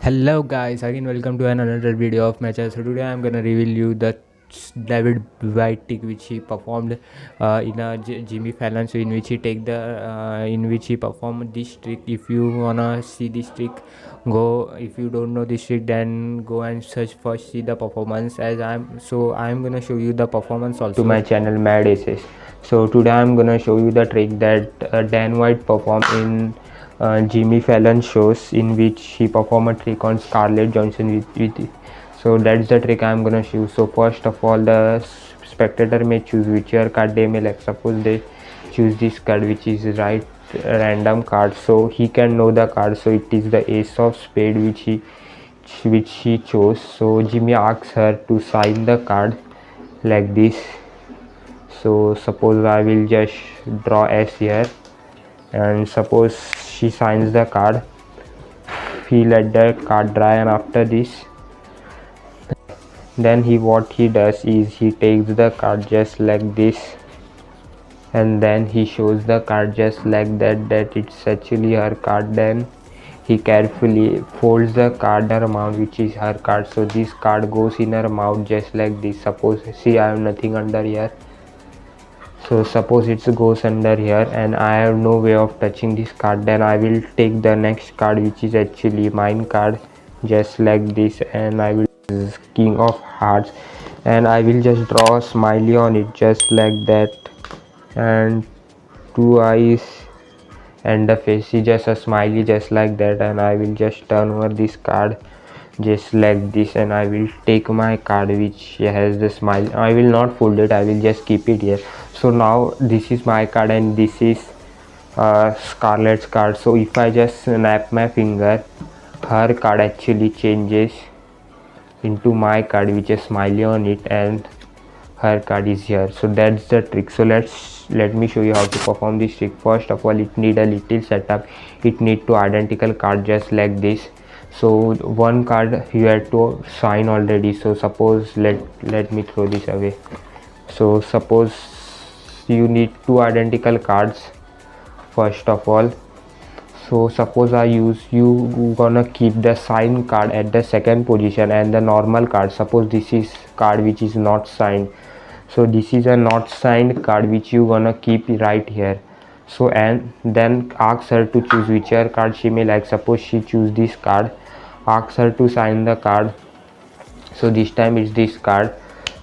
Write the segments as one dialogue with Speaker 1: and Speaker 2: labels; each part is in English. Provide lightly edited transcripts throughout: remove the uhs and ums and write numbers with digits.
Speaker 1: Hello guys, again welcome to another video of my channel. So today I'm gonna reveal you the David White trick which he performed in a Jimmy Fallon show, in which he take the in which he performed this trick. If you wanna see this trick, go. If you don't know this trick, then go and search first, see the performance. I'm gonna show you the performance also to my channel Mad Aces. So today I'm gonna show you the trick that Dan White performed in Jimmy Fallon shows, in which he performed a trick on Scarlett Johansson with so that's the trick I'm gonna show. So first of all, the spectator may choose whichever card they may like. Suppose they choose this card, which is right random card, so he can know the card. So it is the ace of spade which he chose. So Jimmy asks her to sign the card like this. So suppose I will just draw S here, and suppose she signs the card. He let the card dry, and after this, then what he does is he takes the card just like this, and then he shows the card just like that it's actually her card. Then he carefully folds the card her mouth, which is her card. So this card goes in her mouth just like this. Suppose, see, I have nothing under here. So suppose it goes under here and I have no way of touching this card. Then I will take the next card, which is actually mine card, just like this, and I will King of Hearts, and I will just draw a smiley on it just like that, and two eyes and the face is just a smiley just like that. And I will just turn over this card just like this, and I will take my card which has the smile. I will not fold it, I will just keep it here. So now this is my card and this is Scarlett's card. So if I just snap my finger, her card actually changes into my card, which is smiley on it, and her card is here. So that's the trick. So let me show you how to perform this trick. First of all, it need a little setup. It need two identical cards just like this. So one card you have to sign already. So suppose let me throw this away. So suppose you need two identical cards first of all. So suppose you gonna keep the signed card at the second position and the normal card. Suppose this is card which is not signed. So this is a not signed card which you gonna keep right here. So and then ask her to choose whichever card she may like. Suppose she choose this card, ask her to sign the card. So this time it's this card.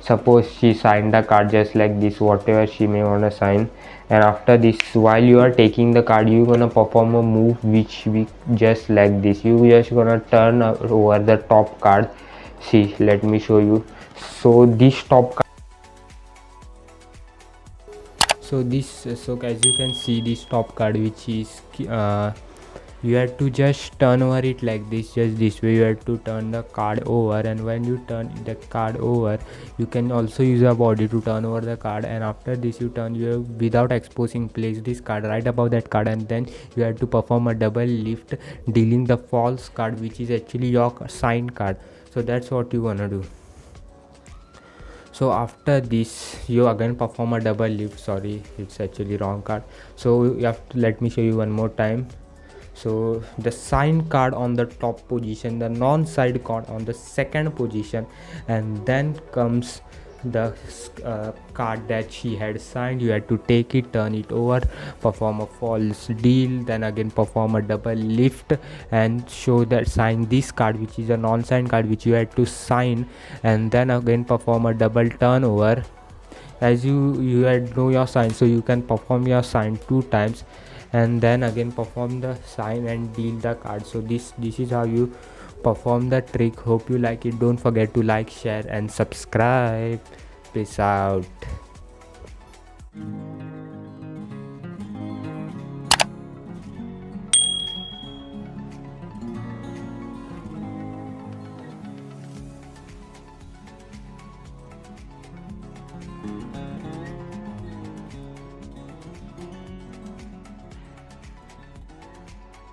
Speaker 1: Suppose she signed the card just like this, whatever she may wanna sign. And after this, while you are taking the card, you gonna perform a move which we just like this. You just gonna turn over the top card. See, let me show you. So this top card, so as you can see, this top card, which is you have to just turn over it like this, just this way. You have to turn the card over, and when you turn the card over, you can also use your body to turn over the card. And after this, you turn, you have, without exposing, place this card right above that card, and then you have to perform a double lift, dealing the false card, which is actually your signed card. So that's what you wanna do. So after this, you again perform a double lift. Sorry, it's actually wrong card. So you have to, let me show you one more time. So the signed card on the top position, the non-side card on the second position, and then comes the card that she had signed. You had to take it, turn it over, perform a false deal, then again perform a double lift and show that sign this card, which is a non-signed card which you had to sign, and then again perform a double turnover. As you had know your sign, so you can perform your sign two times, and then again perform the sign and deal the card. So this is how you perform the trick. Hope you like it. Don't forget to like, share and subscribe. Peace out.